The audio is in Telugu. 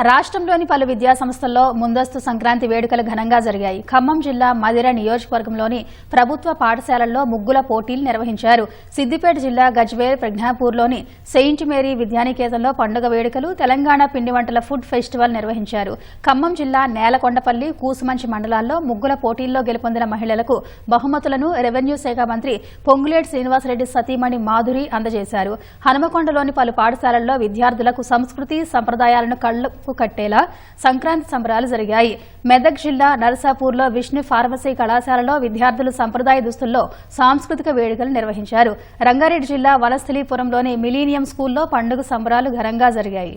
రాష్ట్రంలోని పలు విద్యా సంస్థల్లో ముందస్తు సంక్రాంతి వేడుకలు ఘనంగా జరిగాయి. ఖమ్మం జిల్లా మదిర నియోజకవర్గంలోని ప్రభుత్వ పాఠశాలల్లో ముగ్గుల పోటీలు నిర్వహించారు. సిద్దిపేట జిల్లా గజ్వేల్ ప్రజ్ఞాపూర్లోని సెయింట్ మేరీ విద్యానికేతన్లో పండుగ వేడుకలు, తెలంగాణ పిండి వంటల ఫుడ్ ఫెస్టివల్ నిర్వహించారు. ఖమ్మం జిల్లా నేలకొండపల్లి, కూసుమంచి మండలాల్లో ముగ్గుల పోటీల్లో గెలుపొందిన మహిళలకు బహుమతులను రెవెన్యూ శాఖ మంత్రి పొంగులేటి శ్రీనివాసరెడ్డి సతీమణి మాధురి అందజేశారు. హనుమకొండలోని పలు పాఠశాలల్లో విద్యార్థులకు సంస్కృతి సంప్రదాయాలను కళ్లకు కట్టేలా సంక్రాంతి సంబరాలు జరిగాయి. మెదక్ జిల్లా నరసాపూర్లో విష్ణు ఫార్మసీ కళాశాలలో విద్యార్థులు సంప్రదాయ దుస్తుల్లో సాంస్కృతిక వేడుకలు నిర్వహించారు. రంగారెడ్డి జిల్లా వనస్థలీపురంలోని మిలీనియం స్కూల్లో పండుగ సంబరాలు ఘనంగా జరిగాయి.